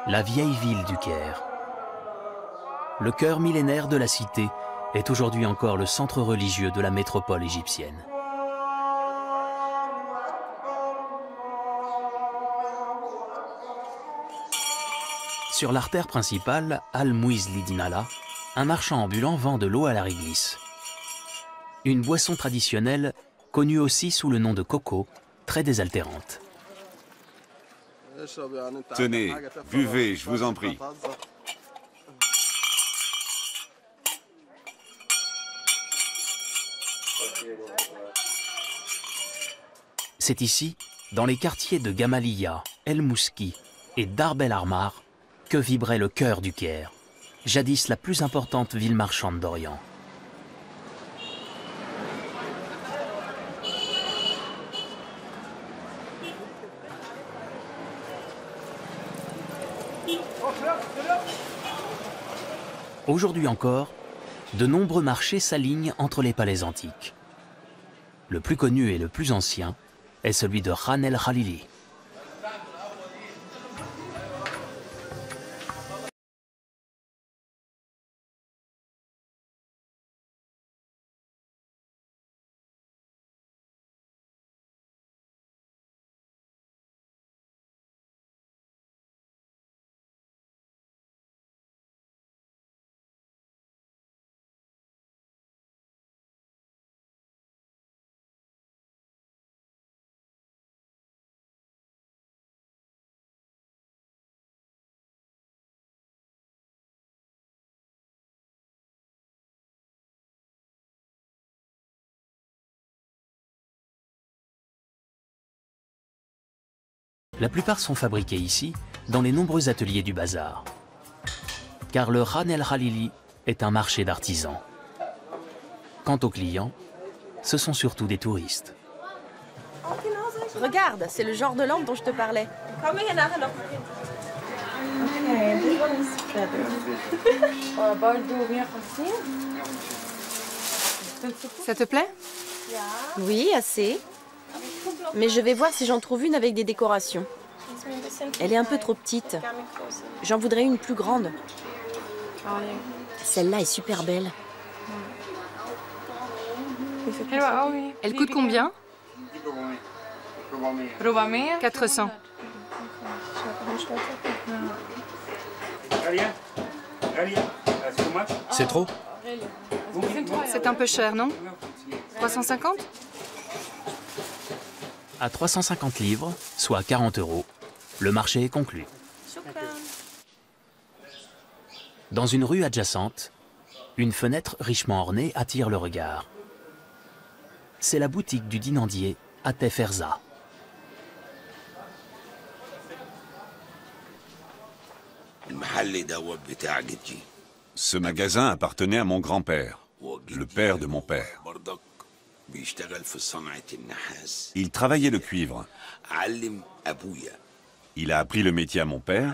La vieille ville du Caire. Le cœur millénaire de la cité est aujourd'hui encore le centre religieux de la métropole égyptienne. Sur l'artère principale, Al-Muizli Dinala, un marchand ambulant vend de l'eau à la réglisse. Une boisson traditionnelle connue aussi sous le nom de coco, très désaltérante. Tenez, buvez, je vous en prie. C'est ici, dans les quartiers de Gamaliya, El Mouski et Darb el Armar, que vibrait le cœur du Caire, jadis la plus importante ville marchande d'Orient. Aujourd'hui encore, de nombreux marchés s'alignent entre les palais antiques. Le plus connu et le plus ancien est celui de Khan el-Khalili. La plupart sont fabriqués ici, dans les nombreux ateliers du bazar. Car le Khan el-Khalili est un marché d'artisans. Quant aux clients, ce sont surtout des touristes. Regarde, c'est le genre de lampe dont je te parlais. Ça te plaît? Oui, assez. Mais je vais voir si j'en trouve une avec des décorations. Elle est un peu trop petite. J'en voudrais une plus grande. Celle-là est super belle. Elle coûte combien? 400. C'est trop? C'est un peu cher, non? 350? À 350 livres, soit 40 €, le marché est conclu. Dans une rue adjacente, une fenêtre richement ornée attire le regard. C'est la boutique du dinandier Atef Erza. Ce magasin appartenait à mon grand-père, le père de mon père. Il travaillait le cuivre. Il a appris le métier à mon père,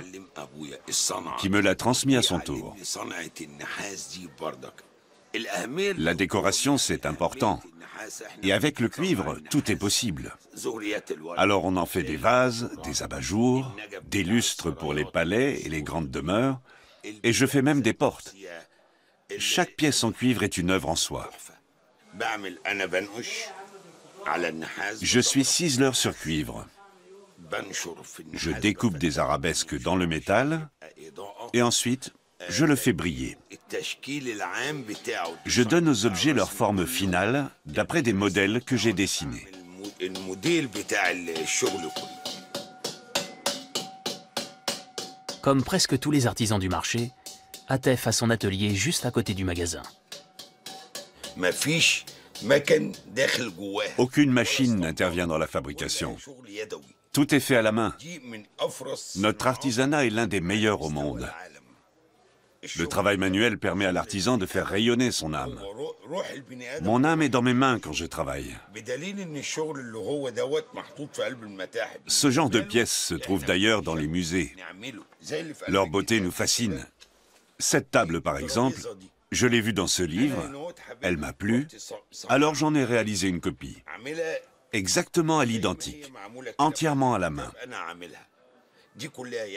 qui me l'a transmis à son tour. La décoration, c'est important. Et avec le cuivre, tout est possible. Alors on en fait des vases, des abat-jours, des lustres pour les palais et les grandes demeures, et je fais même des portes. Chaque pièce en cuivre est une œuvre en soi. Je suis ciseleur sur cuivre. Je découpe des arabesques dans le métal et ensuite je le fais briller. Je donne aux objets leur forme finale d'après des modèles que j'ai dessinés. Comme presque tous les artisans du marché, Atef a son atelier juste à côté du magasin. Aucune machine n'intervient dans la fabrication. Tout est fait à la main. Notre artisanat est l'un des meilleurs au monde. Le travail manuel permet à l'artisan de faire rayonner son âme. Mon âme est dans mes mains quand je travaille. Ce genre de pièces se trouve d'ailleurs dans les musées. Leur beauté nous fascine. Cette table, par exemple, je l'ai vue dans ce livre, elle m'a plu, alors j'en ai réalisé une copie. Exactement à l'identique, entièrement à la main.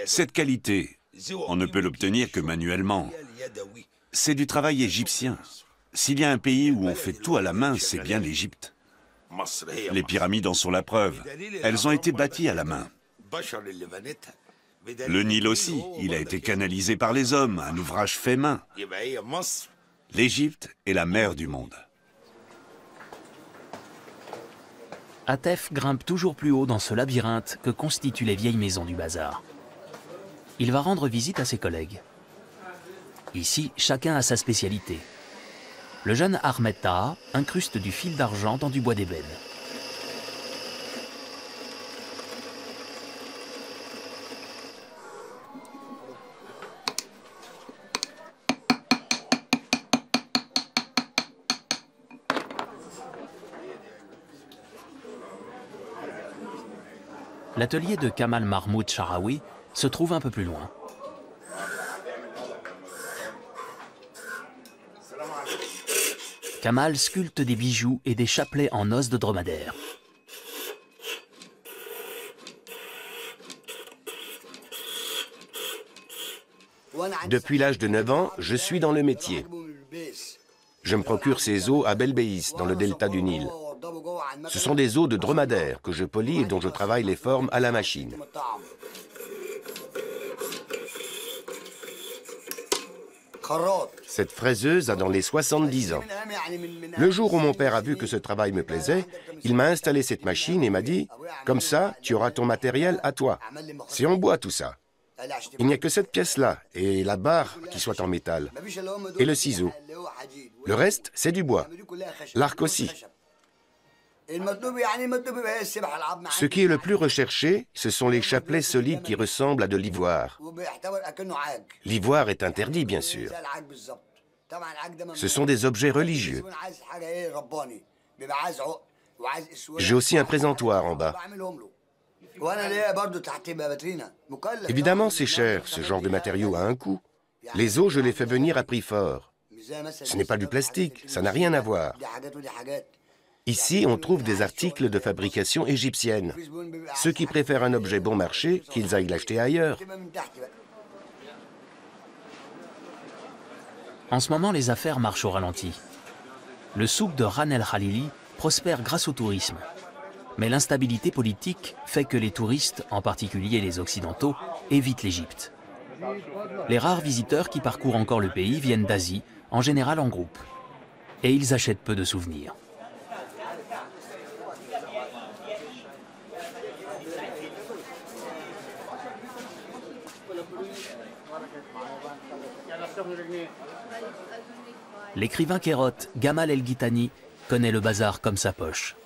Cette qualité, On ne peut l'obtenir que manuellement. C'est du travail égyptien. S'il y a un pays où on fait tout à la main, c'est bien l'Égypte. Les pyramides en sont la preuve. Elles ont été bâties à la main. Le Nil aussi, il a été canalisé par les hommes, un ouvrage fait main. L'Égypte est la mère du monde. Atef grimpe toujours plus haut dans ce labyrinthe que constituent les vieilles maisons du bazar. Il va rendre visite à ses collègues. Ici, chacun a sa spécialité. Le jeune Ahmed Taha incruste du fil d'argent dans du bois d'ébène. L'atelier de Kamal Mahmoud Sharawi se trouve un peu plus loin. Kamal sculpte des bijoux et des chapelets en os de dromadaire. Depuis l'âge de 9 ans, je suis dans le métier. Je me procure ces os à Belbeïs, dans le delta du Nil. Ce sont des os de dromadaire que je polis et dont je travaille les formes à la machine. Cette fraiseuse a dans les 70 ans. Le jour où mon père a vu que ce travail me plaisait, il m'a installé cette machine et m'a dit « Comme ça, tu auras ton matériel à toi. C'est en bois tout ça. Il n'y a que cette pièce-là et la barre qui soit en métal. Et le ciseau. Le reste, c'est du bois. L'arc aussi. Ce qui est le plus recherché, ce sont les chapelets solides qui ressemblent à de l'ivoire. L'ivoire est interdit, bien sûr. Ce sont des objets religieux. J'ai aussi un présentoir en bas. Évidemment, c'est cher, ce genre de matériau a un coût. Les os, je les fais venir à prix fort. Ce n'est pas du plastique, ça n'a rien à voir. Ici, on trouve des articles de fabrication égyptienne. Ceux qui préfèrent un objet bon marché, qu'ils aillent l'acheter ailleurs. En ce moment, les affaires marchent au ralenti. Le souk de Ran El Khalili prospère grâce au tourisme. Mais l'instabilité politique fait que les touristes, en particulier les Occidentaux, évitent l'Égypte. Les rares visiteurs qui parcourent encore le pays viennent d'Asie, en général en groupe. Et ils achètent peu de souvenirs. L'écrivain kérote Gamal El-Ghitani connaît le bazar comme sa poche.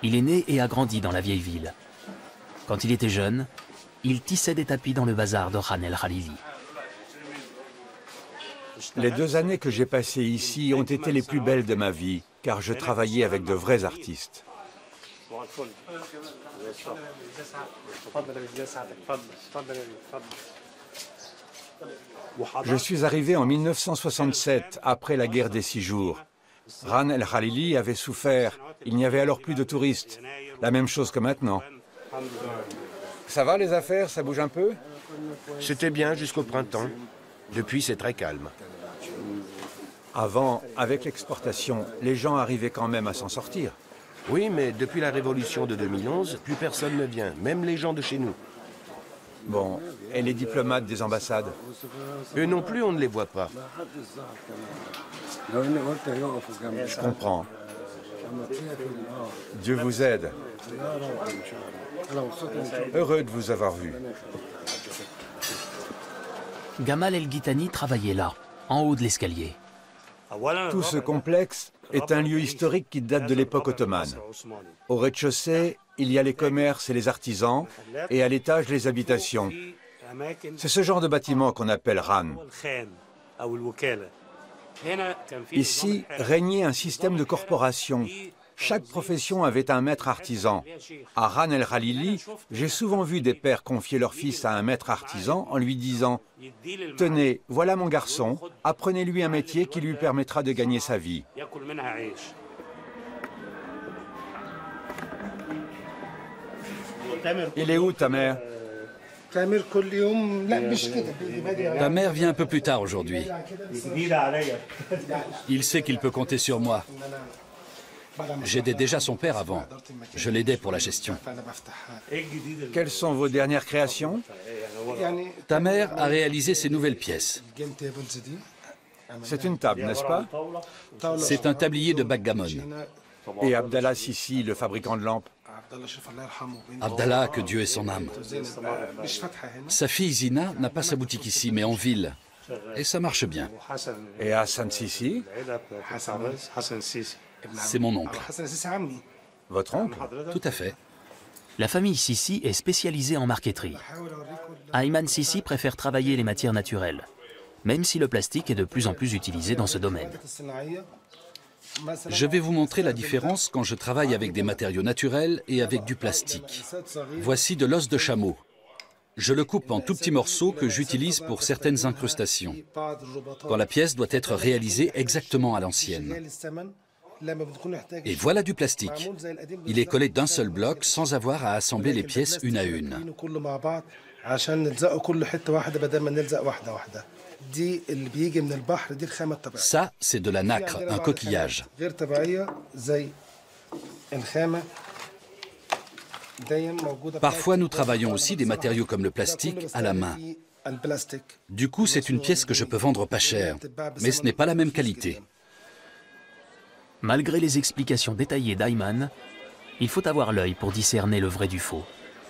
Il est né et a grandi dans la vieille ville. Quand il était jeune, il tissait des tapis dans le bazar de Ran El Khalili. Les 2 années que j'ai passées ici ont été les plus belles de ma vie, car je travaillais avec de vrais artistes. Je suis arrivé en 1967, après la guerre des 6 jours. Ran El Khalili avait souffert, il n'y avait alors plus de touristes. La même chose que maintenant. Ça va les affaires, ça bouge un peu? C'était bien jusqu'au printemps. Depuis, c'est très calme. Avant, avec l'exportation, les gens arrivaient quand même à s'en sortir. Oui, mais depuis la révolution de 2011, plus personne ne vient, même les gens de chez nous. Bon, et les diplomates des ambassades? Eux non plus, on ne les voit pas. Je comprends. Dieu vous aide. Heureux de vous avoir vu. Gamal El-Ghitani travaillait là, en haut de l'escalier. Tout ce complexe est un lieu historique qui date de l'époque ottomane. Au rez-de-chaussée, il y a les commerces et les artisans, et à l'étage, les habitations. C'est ce genre de bâtiment qu'on appelle Ran. Ici, régnait un système de corporation. Chaque profession avait un maître artisan. À Ran El Khalili, j'ai souvent vu des pères confier leur fils à un maître artisan en lui disant « Tenez, voilà mon garçon, apprenez-lui un métier qui lui permettra de gagner sa vie. » Il est où ta mère? Ta mère vient un peu plus tard aujourd'hui. Il sait qu'il peut compter sur moi. J'aidais déjà son père avant. Je l'aidais pour la gestion. Quelles sont vos dernières créations? Ta mère a réalisé ses nouvelles pièces. C'est une table, n'est-ce pas? C'est un tablier de backgammon. Et Abdallah Sissi, le fabricant de lampes? Abdallah, que Dieu ait son âme. Sa fille Zina n'a pas sa boutique ici, mais en ville. Et ça marche bien. Et Hassan Sissi? C'est mon oncle. Votre oncle? Tout à fait. La famille Sissi est spécialisée en marqueterie. Ayman Sissi préfère travailler les matières naturelles, même si le plastique est de plus en plus utilisé dans ce domaine. Je vais vous montrer la différence quand je travaille avec des matériaux naturels et avec du plastique. Voici de l'os de chameau. Je le coupe en tout petits morceaux que j'utilise pour certaines incrustations, quand la pièce doit être réalisée exactement à l'ancienne. Et voilà du plastique. Il est collé d'un seul bloc sans avoir à assembler les pièces une à une. Ça, c'est de la nacre, un coquillage. Parfois, nous travaillons aussi des matériaux comme le plastique à la main. Du coup, c'est une pièce que je peux vendre pas cher, mais ce n'est pas la même qualité. Malgré les explications détaillées d'Ayman, il faut avoir l'œil pour discerner le vrai du faux,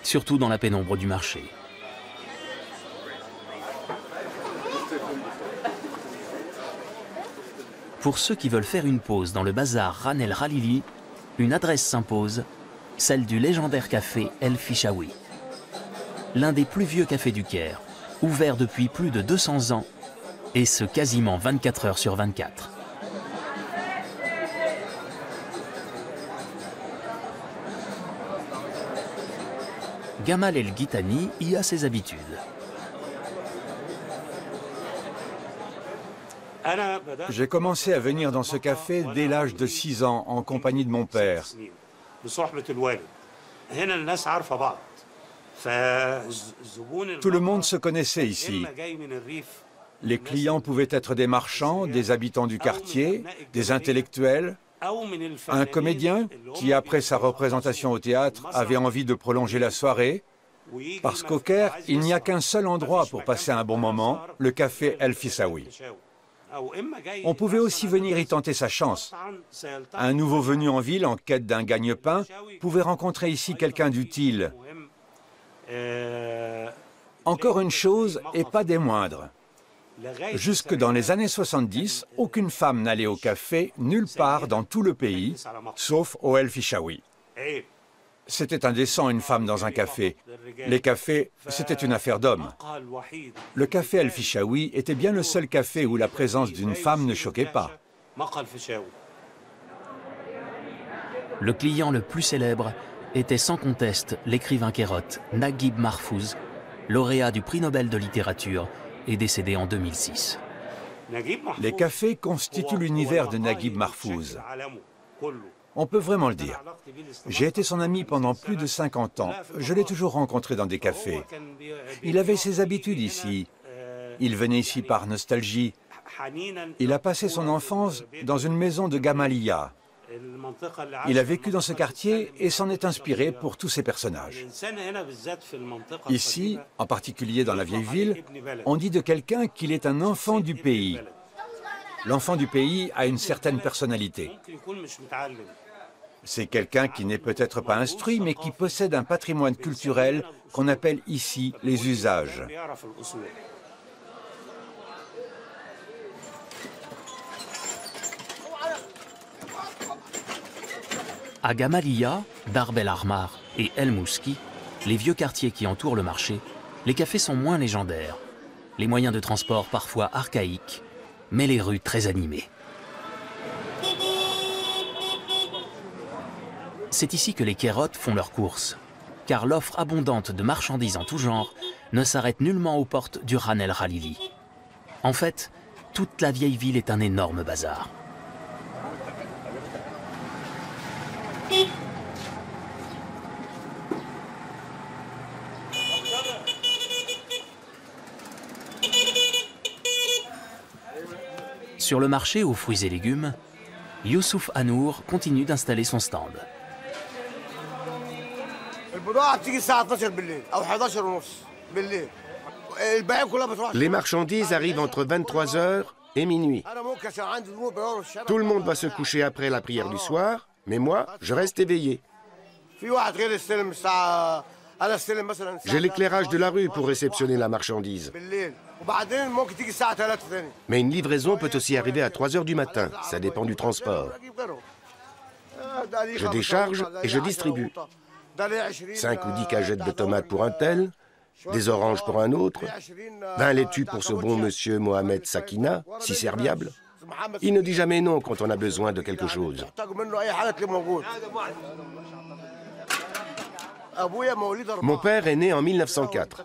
surtout dans la pénombre du marché. Pour ceux qui veulent faire une pause dans le bazar Ran El Khalili, une adresse s'impose, celle du légendaire café El Fishawi. L'un des plus vieux cafés du Caire, ouvert depuis plus de 200 ans, et ce quasiment 24 heures sur 24. Gamal El Ghitani y a ses habitudes. J'ai commencé à venir dans ce café dès l'âge de 6 ans, en compagnie de mon père. Tout le monde se connaissait ici. Les clients pouvaient être des marchands, des habitants du quartier, des intellectuels, un comédien qui, après sa représentation au théâtre, avait envie de prolonger la soirée, parce qu'au Caire, il n'y a qu'un seul endroit pour passer un bon moment, le café El Fishawi. On pouvait aussi venir y tenter sa chance. Un nouveau venu en ville en quête d'un gagne-pain pouvait rencontrer ici quelqu'un d'utile. Encore une chose, et pas des moindres. Jusque dans les années 70, aucune femme n'allait au café nulle part dans tout le pays, sauf au El Fishawi. C'était indécent une femme dans un café. Les cafés, c'était une affaire d'hommes. Le café El Fishawi était bien le seul café où la présence d'une femme ne choquait pas. Le client le plus célèbre était sans conteste l'écrivain kérote Naguib Mahfouz, lauréat du prix Nobel de littérature et décédé en 2006. Les cafés constituent l'univers de Naguib Mahfouz. On peut vraiment le dire. J'ai été son ami pendant plus de 50 ans. Je l'ai toujours rencontré dans des cafés. Il avait ses habitudes ici. Il venait ici par nostalgie. Il a passé son enfance dans une maison de Gamaliya. Il a vécu dans ce quartier et s'en est inspiré pour tous ses personnages. Ici, en particulier dans la vieille ville, on dit de quelqu'un qu'il est un enfant du pays. L'enfant du pays a une certaine personnalité. C'est quelqu'un qui n'est peut-être pas instruit, mais qui possède un patrimoine culturel qu'on appelle ici les usages. À Gamaliya, Darb El Ahmar et El Mouski, les vieux quartiers qui entourent le marché, les cafés sont moins légendaires. Les moyens de transport parfois archaïques, mais les rues très animées. C'est ici que les kérotes font leurs courses, car l'offre abondante de marchandises en tout genre ne s'arrête nullement aux portes du Ran El Khalili. En fait, toute la vieille ville est un énorme bazar. Sur le marché aux fruits et légumes, Youssouf Hanour continue d'installer son stand. Les marchandises arrivent entre 23 h et minuit. Tout le monde va se coucher après la prière du soir, mais moi, je reste éveillé. J'ai l'éclairage de la rue pour réceptionner la marchandise. Mais une livraison peut aussi arriver à 3 h du matin, ça dépend du transport. Je décharge et je distribue. 5 ou 10 cagettes de tomates pour un tel, des oranges pour un autre, 20 laitues pour ce bon monsieur Mohamed Sakina, si serviable. Il ne dit jamais non quand on a besoin de quelque chose. Mon père est né en 1904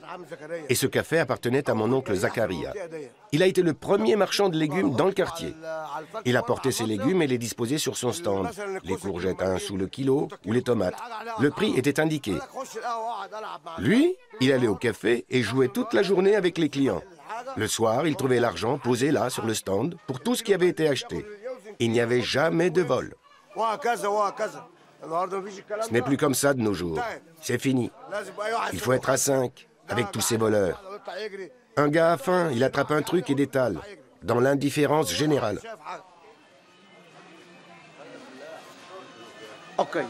et ce café appartenait à mon oncle Zakaria. Il a été le premier marchand de légumes dans le quartier. Il apportait ses légumes et les disposait sur son stand. Les courgettes à 1 sou le kilo ou les tomates. Le prix était indiqué. Lui, il allait au café et jouait toute la journée avec les clients. Le soir, il trouvait l'argent posé là sur le stand pour tout ce qui avait été acheté. Il n'y avait jamais de vol. Ce n'est plus comme ça de nos jours. C'est fini. Il faut être à 5 avec tous ces voleurs. Un gars a faim, il attrape un truc et détale, dans l'indifférence générale. Ok.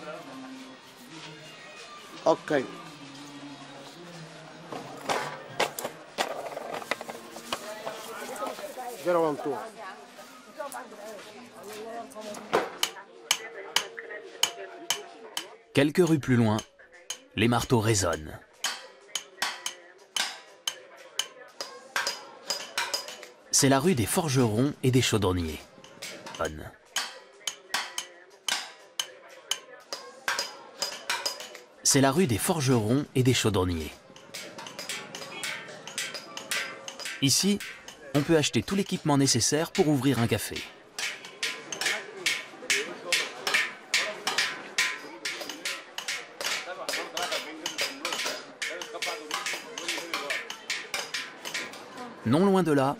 Quelques rues plus loin, les marteaux résonnent. C'est la rue des forgerons et des chaudronniers. C'est la rue des forgerons et des chaudronniers. Ici, on peut acheter tout l'équipement nécessaire pour ouvrir un café. Non loin de là,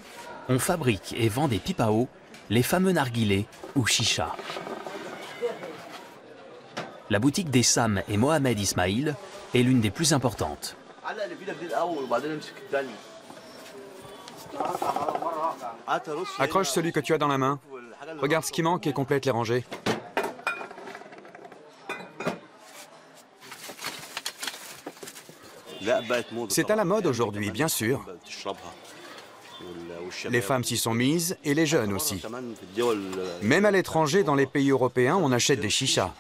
on fabrique et vend des pipes à eau, les fameux narguilés ou chicha. La boutique des Sam et Mohamed Ismail est l'une des plus importantes. Accroche celui que tu as dans la main. Regarde ce qui manque et complète les rangées. C'est à la mode aujourd'hui, bien sûr. Les femmes s'y sont mises et les jeunes aussi. Même à l'étranger, dans les pays européens, on achète des chichas.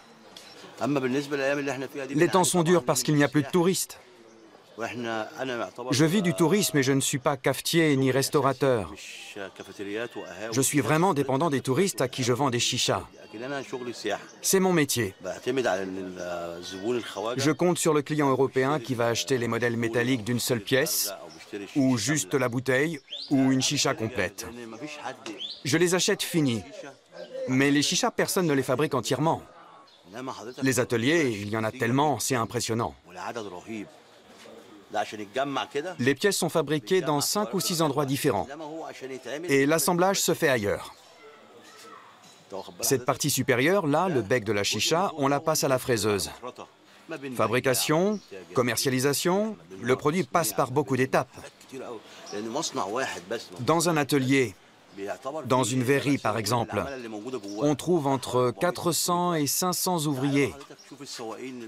Les temps sont durs parce qu'il n'y a plus de touristes. Je vis du tourisme et je ne suis pas cafetier ni restaurateur. Je suis vraiment dépendant des touristes à qui je vends des chichas. C'est mon métier. Je compte sur le client européen qui va acheter les modèles métalliques d'une seule pièce, ou juste la bouteille, ou une chicha complète. Je les achète finis. Mais les chichas, personne ne les fabrique entièrement. Les ateliers, il y en a tellement, c'est impressionnant. Les pièces sont fabriquées dans 5 ou 6 endroits différents. Et l'assemblage se fait ailleurs. Cette partie supérieure, là, le bec de la chicha, on la passe à la fraiseuse. Fabrication, commercialisation, le produit passe par beaucoup d'étapes. Dans un atelier, dans une verrerie par exemple, on trouve entre 400 et 500 ouvriers.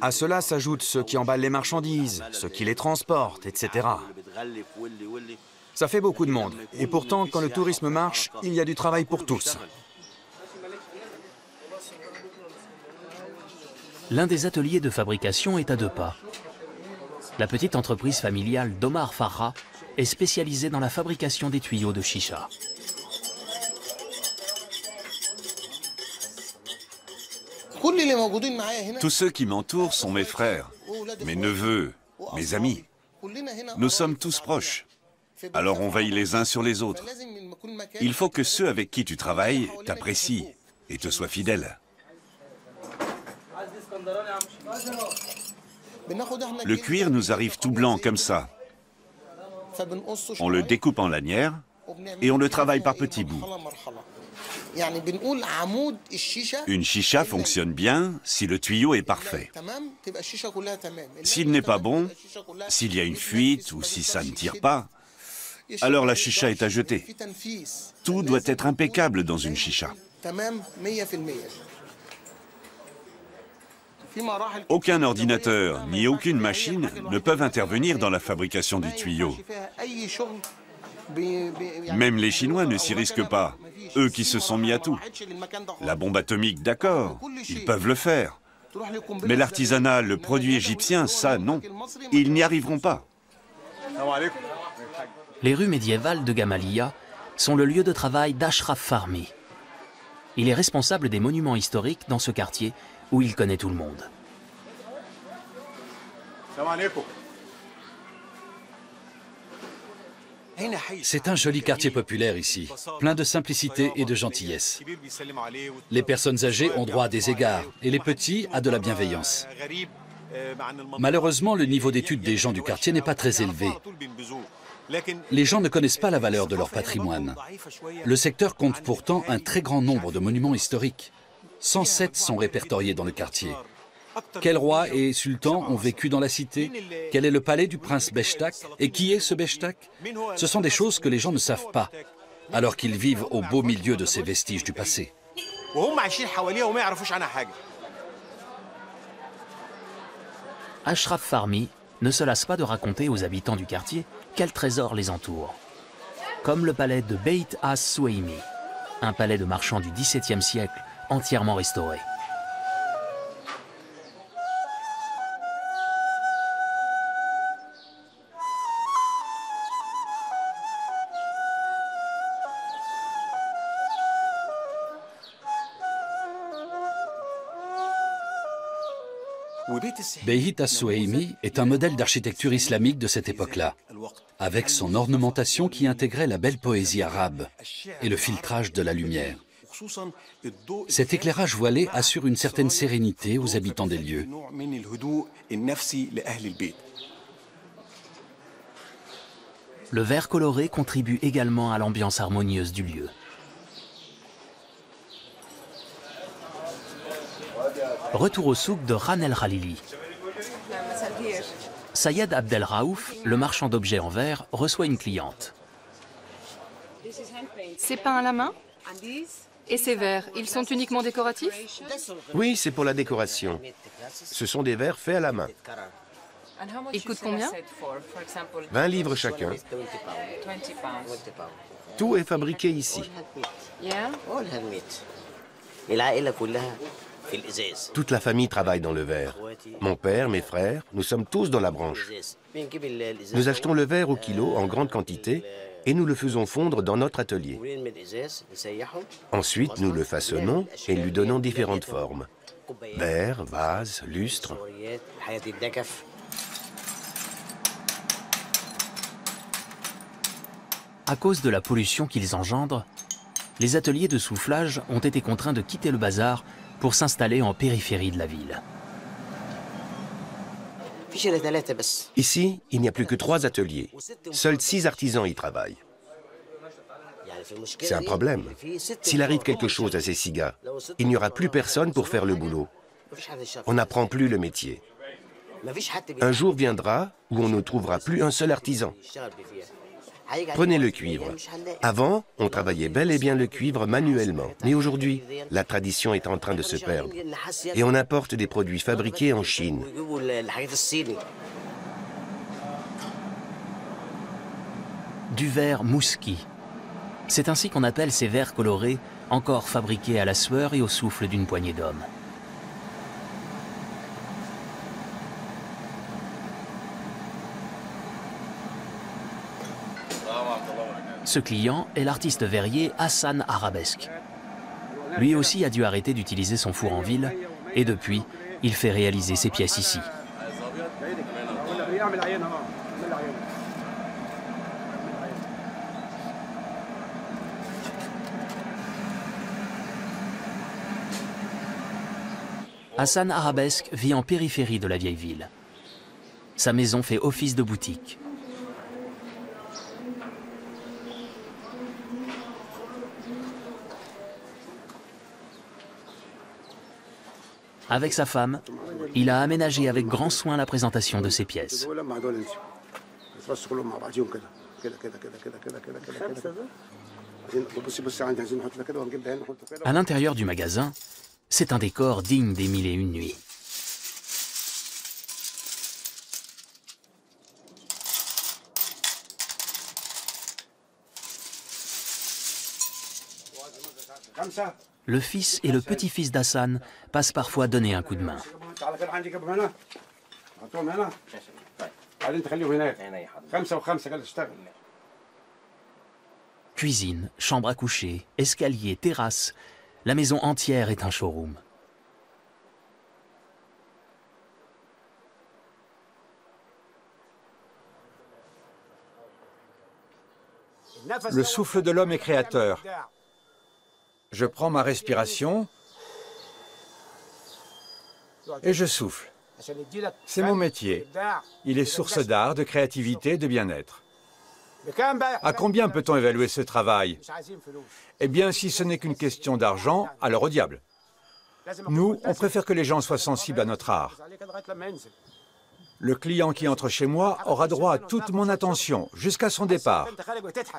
À cela s'ajoutent ceux qui emballent les marchandises, ceux qui les transportent, etc. Ça fait beaucoup de monde. Et pourtant, quand le tourisme marche, il y a du travail pour tous. L'un des ateliers de fabrication est à 2 pas. La petite entreprise familiale d'Omar Farha est spécialisée dans la fabrication des tuyaux de chicha. Tous ceux qui m'entourent sont mes frères, mes neveux, mes amis. Nous sommes tous proches. Alors on veille les uns sur les autres. Il faut que ceux avec qui tu travailles t'apprécient et te soient fidèles. Le cuir nous arrive tout blanc comme ça. On le découpe en lanières et on le travaille par petits bouts. Une chicha fonctionne bien si le tuyau est parfait. S'il n'est pas bon, s'il y a une fuite ou si ça ne tire pas, alors la chicha est à jeter. Tout doit être impeccable dans une chicha. Aucun ordinateur ni aucune machine ne peuvent intervenir dans la fabrication du tuyau. Même les Chinois ne s'y risquent pas, eux qui se sont mis à tout. La bombe atomique, d'accord, ils peuvent le faire. Mais l'artisanat, le produit égyptien, ça, non. Ils n'y arriveront pas. Les rues médiévales de Gamaliya sont le lieu de travail d'Ashraf Farmi. Il est responsable des monuments historiques dans ce quartier où il connaît tout le monde. C'est un joli quartier populaire ici, plein de simplicité et de gentillesse. Les personnes âgées ont droit à des égards et les petits à de la bienveillance. Malheureusement, le niveau d'études des gens du quartier n'est pas très élevé. Les gens ne connaissent pas la valeur de leur patrimoine. Le secteur compte pourtant un très grand nombre de monuments historiques. 107 sont répertoriés dans le quartier. Quels rois et sultans ont vécu dans la cité? Quel est le palais du prince Beshtak? Et qui est ce Beshtak? Ce sont des choses que les gens ne savent pas, alors qu'ils vivent au beau milieu de ces vestiges du passé. Ashraf Farmi ne se lasse pas de raconter aux habitants du quartier quels trésors les entourent. Comme le palais de Beit as-Soueimi, un palais de marchands du XVIIe siècle entièrement restauré. Beit as-Soueimi est un modèle d'architecture islamique de cette époque-là, avec son ornementation qui intégrait la belle poésie arabe et le filtrage de la lumière. Cet éclairage voilé assure une certaine sérénité aux habitants des lieux. Le vert coloré contribue également à l'ambiance harmonieuse du lieu. Retour au souk de Ran El Khalili. Sayed Abdel Raouf, le marchand d'objets en verre, reçoit une cliente. C'est peint à la main? Et ces verres, ils sont uniquement décoratifs? Oui, c'est pour la décoration. Ce sont des verres faits à la main. Ils coûtent combien? 20 livres chacun. Tout est fabriqué ici. Toute la famille travaille dans le verre. Mon père, mes frères, nous sommes tous dans la branche. Nous achetons le verre au kilo en grande quantité et nous le faisons fondre dans notre atelier. Ensuite, nous le façonnons et lui donnons différentes formes. Verre, vase, lustre. À cause de la pollution qu'ils engendrent, les ateliers de soufflage ont été contraints de quitter le bazar pour s'installer en périphérie de la ville. Ici, il n'y a plus que 3 ateliers. Seuls 6 artisans y travaillent. C'est un problème. S'il arrive quelque chose à ces 6 gars, il n'y aura plus personne pour faire le boulot. On n'apprend plus le métier. Un jour viendra où on ne trouvera plus un seul artisan. Prenez le cuivre. Avant, on travaillait bel et bien le cuivre manuellement. Mais aujourd'hui, la tradition est en train de se perdre. Et on importe des produits fabriqués en Chine. Du verre mouski. C'est ainsi qu'on appelle ces verres colorés, encore fabriqués à la sueur et au souffle d'une poignée d'hommes. Ce client est l'artiste verrier Hassan Arabesque. Lui aussi a dû arrêter d'utiliser son four en ville et depuis, il fait réaliser ses pièces ici. Hassan Arabesque vit en périphérie de la vieille ville. Sa maison fait office de boutique. Avec sa femme, il a aménagé avec grand soin la présentation de ses pièces. À l'intérieur du magasin, c'est un décor digne des Mille et une nuits. Le fils et le petit-fils d'Hassan passent parfois donner un coup de main. Cuisine, chambre à coucher, escalier, terrasse, la maison entière est un showroom. Le souffle de l'homme est créateur. Je prends ma respiration et je souffle. C'est mon métier. Il est source d'art, de créativité, de bien-être. À combien peut-on évaluer ce travail? Eh bien, si ce n'est qu'une question d'argent, alors au diable. Nous, on préfère que les gens soient sensibles à notre art. Le client qui entre chez moi aura droit à toute mon attention, jusqu'à son départ.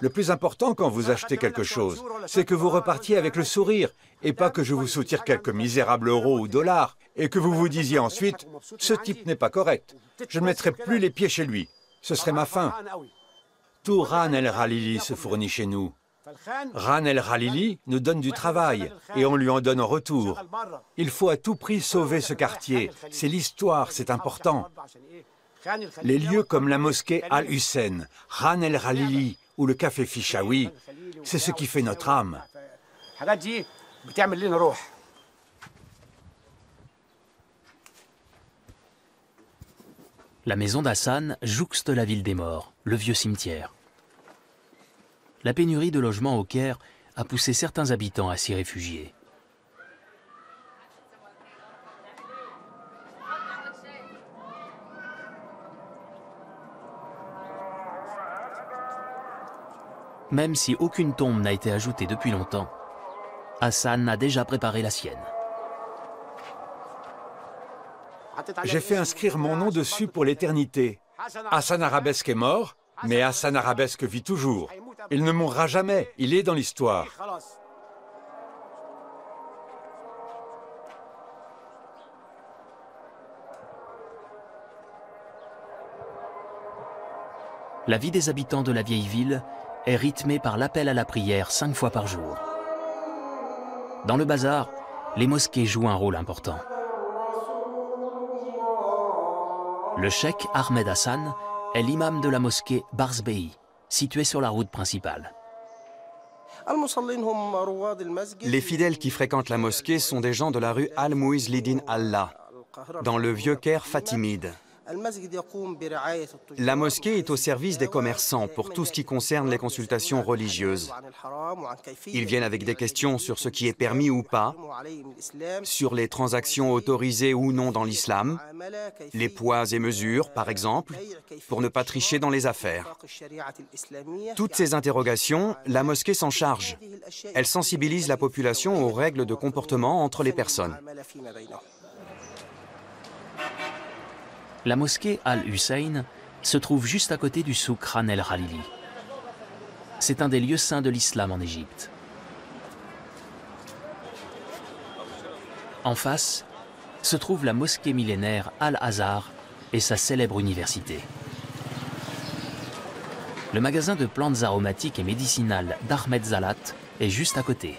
Le plus important quand vous achetez quelque chose, c'est que vous repartiez avec le sourire, et pas que je vous soutire quelques misérables euros ou dollars, et que vous vous disiez ensuite « ce type n'est pas correct, je ne mettrai plus les pieds chez lui, ce serait ma fin ». Tout Ran El Khalili se fournit chez nous. Ran El Khalili nous donne du travail et on lui en donne en retour. Il faut à tout prix sauver ce quartier. C'est l'histoire, c'est important. Les lieux comme la mosquée Al-Hussein, Ran El Khalili ou le café Fichaoui, c'est ce qui fait notre âme. La maison d'Hassan jouxte la ville des morts, le vieux cimetière. La pénurie de logements au Caire a poussé certains habitants à s'y réfugier. Même si aucune tombe n'a été ajoutée depuis longtemps, Hassan a déjà préparé la sienne. J'ai fait inscrire mon nom dessus pour l'éternité. Hassan Arabesque est mort, mais Hassan Arabesque vit toujours. Il ne mourra jamais, il est dans l'histoire. La vie des habitants de la vieille ville est rythmée par l'appel à la prière 5 fois par jour. Dans le bazar, les mosquées jouent un rôle important. Le cheikh Ahmed Hassan est l'imam de la mosquée Barzbei, située sur la route principale. Les fidèles qui fréquentent la mosquée sont des gens de la rue Al-Muizlidin Allah, dans le vieux Caire fatimide. La mosquée est au service des commerçants pour tout ce qui concerne les consultations religieuses. Ils viennent avec des questions sur ce qui est permis ou pas, sur les transactions autorisées ou non dans l'islam, les poids et mesures, par exemple, pour ne pas tricher dans les affaires. Toutes ces interrogations, la mosquée s'en charge. Elle sensibilise la population aux règles de comportement entre les personnes. La mosquée Al-Hussein se trouve juste à côté du souk Ran El Khalili. C'est un des lieux saints de l'islam en Égypte. En face se trouve la mosquée millénaire Al-Azhar et sa célèbre université. Le magasin de plantes aromatiques et médicinales d'Ahmed Zalat est juste à côté.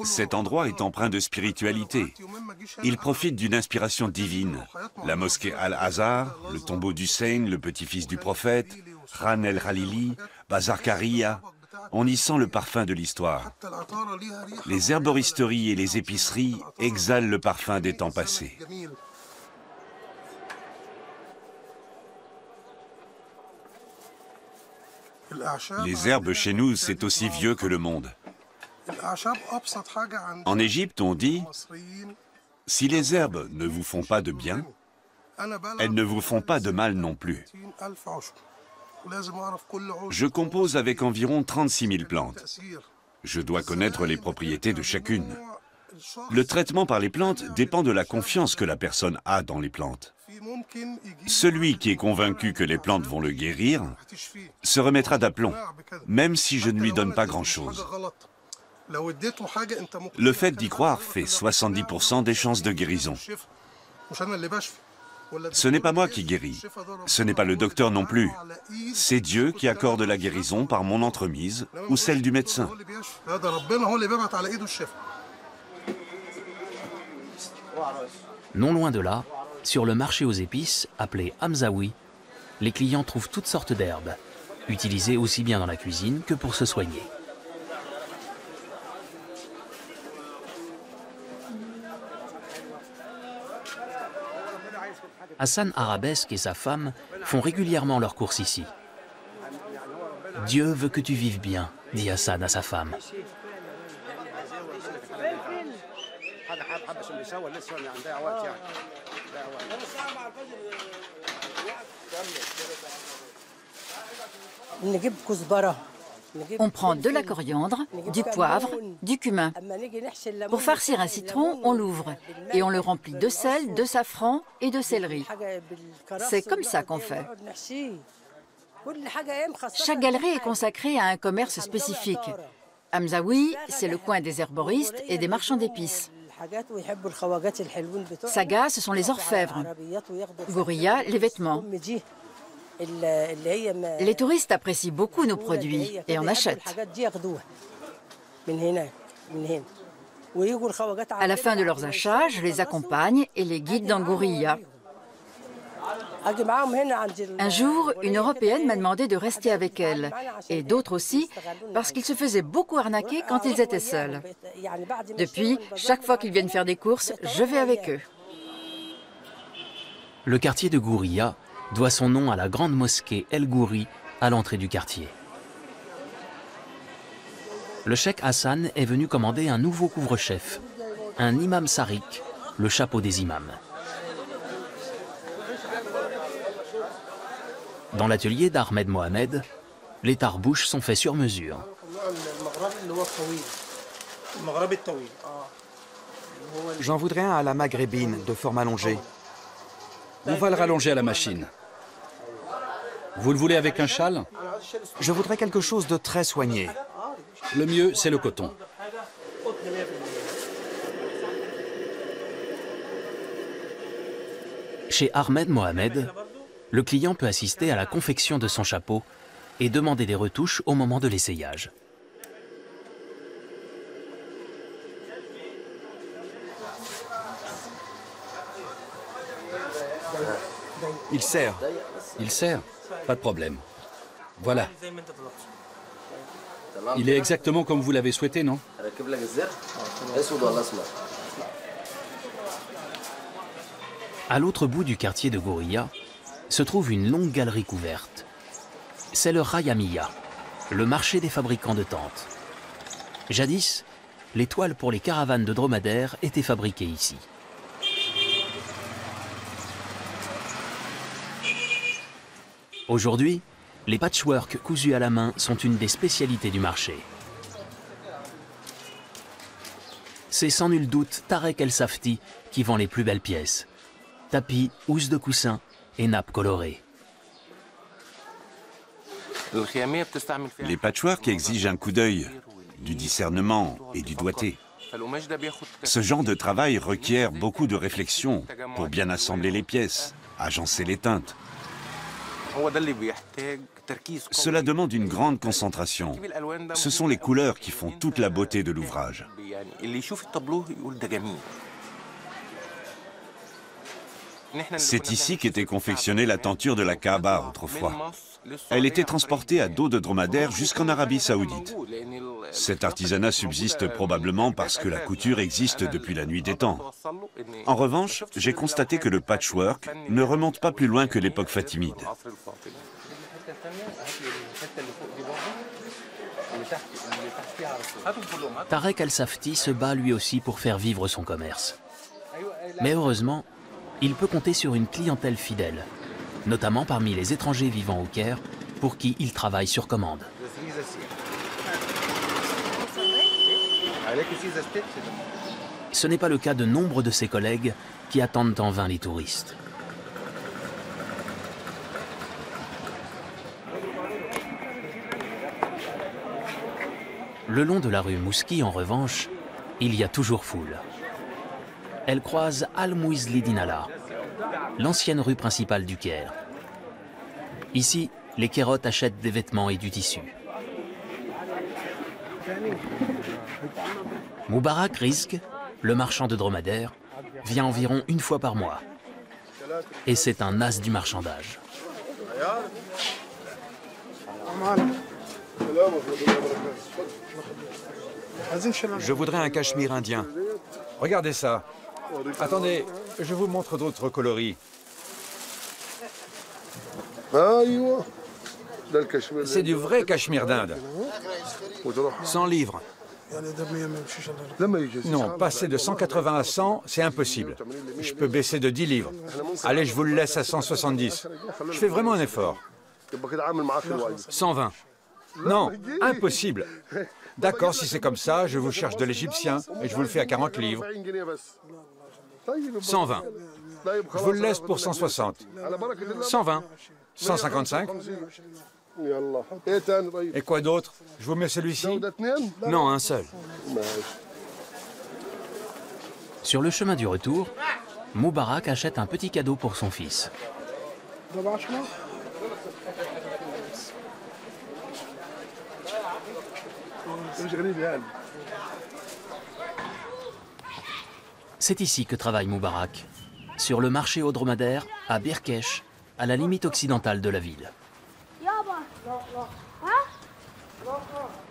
Cet endroit est empreint de spiritualité. Il profite d'une inspiration divine. La mosquée Al-Azhar, le tombeau d'Hussein, le petit-fils du prophète, Ran El Khalili, Bazar Karia, on y sent le parfum de l'histoire. Les herboristeries et les épiceries exhalent le parfum des temps passés. Les herbes chez nous, c'est aussi vieux que le monde. En Égypte, on dit « Si les herbes ne vous font pas de bien, Elles ne vous font pas de mal non plus. Je compose avec environ 36 000 plantes. Je dois connaître les propriétés de chacune. Le traitement par les plantes dépend de la confiance que la personne a dans les plantes. Celui qui est convaincu que les plantes vont le guérir se remettra d'aplomb, même si je ne lui donne pas grand-chose. Le fait d'y croire fait 70% des chances de guérison. Ce n'est pas moi qui guéris, ce n'est pas le docteur non plus. C'est Dieu qui accorde la guérison par mon entremise ou celle du médecin. Non loin de là, sur le marché aux épices, appelé Hamzaoui, les clients trouvent toutes sortes d'herbes, utilisées aussi bien dans la cuisine que pour se soigner. Hassan Arabesque et sa femme font régulièrement leurs courses ici. « Dieu veut que tu vives bien », dit Hassan à sa femme. On prend de la coriandre, du poivre, du cumin. Pour farcir un citron, on l'ouvre et on le remplit de sel, de safran et de céleri. C'est comme ça qu'on fait. Chaque galerie est consacrée à un commerce spécifique. Hamzaoui, c'est le coin des herboristes et des marchands d'épices. Saga, ce sont les orfèvres. Gouriya, les vêtements. Les touristes apprécient beaucoup nos produits et en achètent. À la fin de leurs achats, je les accompagne et les guide dans Gouriya. Un jour, une Européenne m'a demandé de rester avec elle, et d'autres aussi, parce qu'ils se faisaient beaucoup arnaquer quand ils étaient seuls. Depuis, chaque fois qu'ils viennent faire des courses, je vais avec eux. Le quartier de Gouriya doit son nom à la grande mosquée El Gouri à l'entrée du quartier. Le cheikh Hassan est venu commander un nouveau couvre-chef, un imam sarik, le chapeau des imams. Dans l'atelier d'Ahmed Mohamed, les tarbouches sont faits sur mesure. J'en voudrais un à la maghrébine, de forme allongée. On va le rallonger à la machine. Vous le voulez avec un châle? Je voudrais quelque chose de très soigné. Le mieux, c'est le coton. Chez Ahmed Mohamed, le client peut assister à la confection de son chapeau et demander des retouches au moment de l'essayage. Il sert. Il sert? Pas de problème. Voilà. Il est exactement comme vous l'avez souhaité, non? À l'autre bout du quartier de Gouriya se trouve une longue galerie couverte. C'est le Rayamiya, le marché des fabricants de tentes. Jadis, les toiles pour les caravanes de dromadaires étaient fabriquées ici. Aujourd'hui, les patchworks cousus à la main sont une des spécialités du marché. C'est sans nul doute Tarek El Safti qui vend les plus belles pièces. Tapis, housses de coussin et nappes colorées. Les patchworks exigent un coup d'œil, du discernement et du doigté. Ce genre de travail requiert beaucoup de réflexion pour bien assembler les pièces, agencer les teintes. Cela demande une grande concentration. Ce sont les couleurs qui font toute la beauté de l'ouvrage. C'est ici qu'était confectionnée la tenture de la Kaaba autrefois. Elle était transportée à dos de dromadaire jusqu'en Arabie Saoudite. Cet artisanat subsiste probablement parce que la couture existe depuis la nuit des temps. En revanche, j'ai constaté que le patchwork ne remonte pas plus loin que l'époque fatimide. Tarek El Safti se bat lui aussi pour faire vivre son commerce. Mais heureusement, il peut compter sur une clientèle fidèle, notamment parmi les étrangers vivant au Caire, pour qui il travaille sur commande. Ce n'est pas le cas de nombre de ses collègues qui attendent en vain les touristes. Le long de la rue Mouski, en revanche, il y a toujours foule. Elle croise Al-Mouizli Dinala, l'ancienne rue principale du Caire. Ici, les Kairotes achètent des vêtements et du tissu. Moubarak Rizk, le marchand de dromadaires, vient environ une fois par mois. Et c'est un as du marchandage. Je voudrais un cachemire indien. Regardez ça. Attendez, je vous montre d'autres coloris. C'est du vrai cachemire d'Inde. 100 livres. Non, passer de 180 à 100, c'est impossible. Je peux baisser de 10 livres. Allez, je vous le laisse à 170. Je fais vraiment un effort. 120. Non, impossible. D'accord, si c'est comme ça, je vous cherche de l'égyptien et je vous le fais à 40 livres. 120. Je vous le laisse pour 160. 120. 155. Et quoi d'autre? Je vous mets celui-ci? Non, un seul. Sur le chemin du retour, Moubarak achète un petit cadeau pour son fils. C'est ici que travaille Moubarak, sur le marché aux dromadaires, à Birkesh, à la limite occidentale de la ville.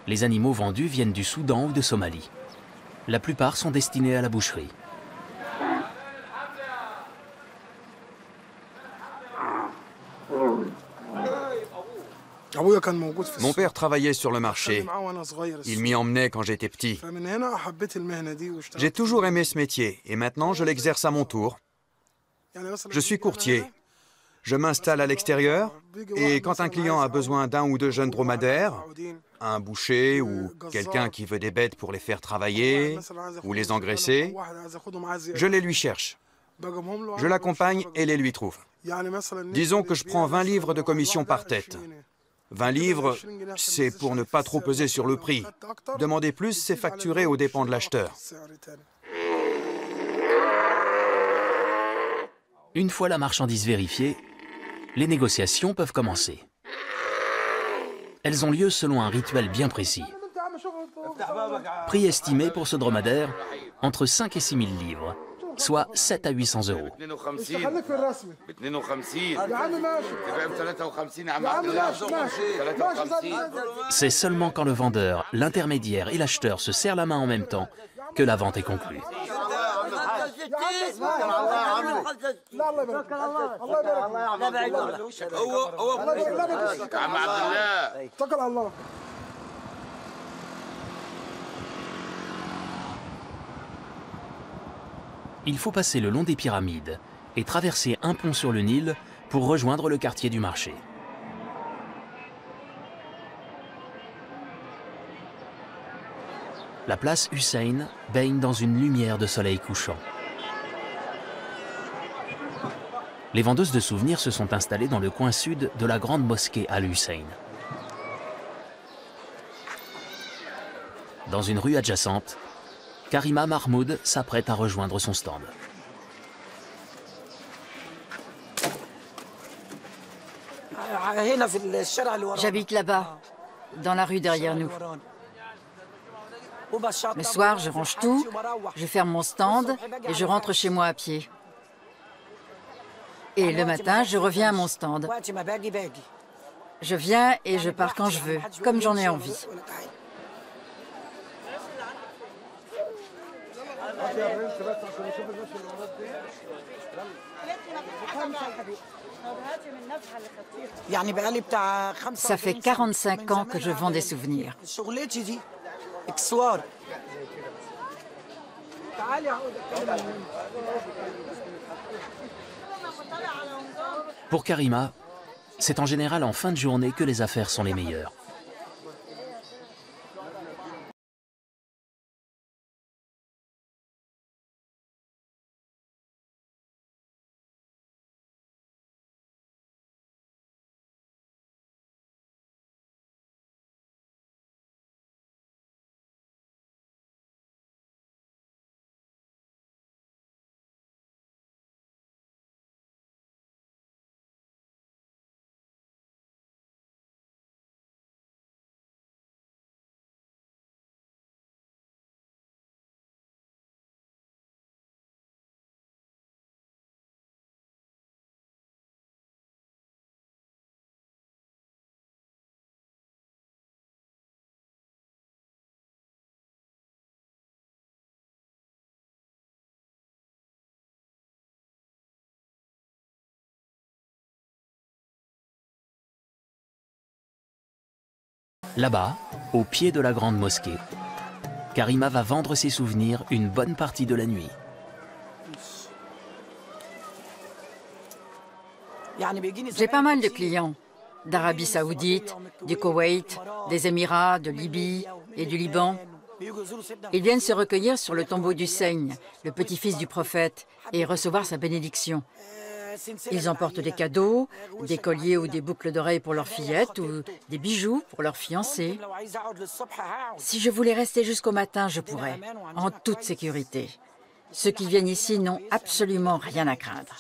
Les animaux vendus viennent du Soudan ou de Somalie. La plupart sont destinés à la boucherie. Mon père travaillait sur le marché. Il m'y emmenait quand j'étais petit. J'ai toujours aimé ce métier et maintenant je l'exerce à mon tour. Je suis courtier. Je m'installe à l'extérieur et quand un client a besoin d'un ou deux jeunes dromadaires, un boucher ou quelqu'un qui veut des bêtes pour les faire travailler ou les engraisser, je les lui cherche. Je l'accompagne et les lui trouve. Disons que je prends 20 livres de commission par tête. 20 livres, c'est pour ne pas trop peser sur le prix. Demander plus, c'est facturé aux dépens de l'acheteur. Une fois la marchandise vérifiée, les négociations peuvent commencer. Elles ont lieu selon un rituel bien précis. Prix estimé pour ce dromadaire entre 5 et 6 000 livres, soit 7 à 800 €. C'est seulement quand le vendeur, l'intermédiaire et l'acheteur se serrent la main en même temps que la vente est conclue. Il faut passer le long des pyramides et traverser un pont sur le Nil pour rejoindre le quartier du marché. La place Hussein baigne dans une lumière de soleil couchant. Les vendeuses de souvenirs se sont installées dans le coin sud de la grande mosquée Al-Hussein. Dans une rue adjacente, Karima Mahmoud s'apprête à rejoindre son stand. J'habite là-bas, dans la rue derrière nous. Le soir, je range tout, je ferme mon stand et je rentre chez moi à pied. Et le matin, je reviens à mon stand. Je viens et je pars quand je veux, comme j'en ai envie. Ça fait 45 ans que je vends des souvenirs. Pour Karima, c'est en général en fin de journée que les affaires sont les meilleures. Là-bas, au pied de la grande mosquée, Karima va vendre ses souvenirs une bonne partie de la nuit. J'ai pas mal de clients d'Arabie Saoudite, du Koweït, des Émirats, de Libye et du Liban. Ils viennent se recueillir sur le tombeau d'Hussein, le petit-fils du prophète, et recevoir sa bénédiction. Ils emportent des cadeaux, des colliers ou des boucles d'oreilles pour leurs fillettes ou des bijoux pour leurs fiancés. Si je voulais rester jusqu'au matin, je pourrais, en toute sécurité. Ceux qui viennent ici n'ont absolument rien à craindre.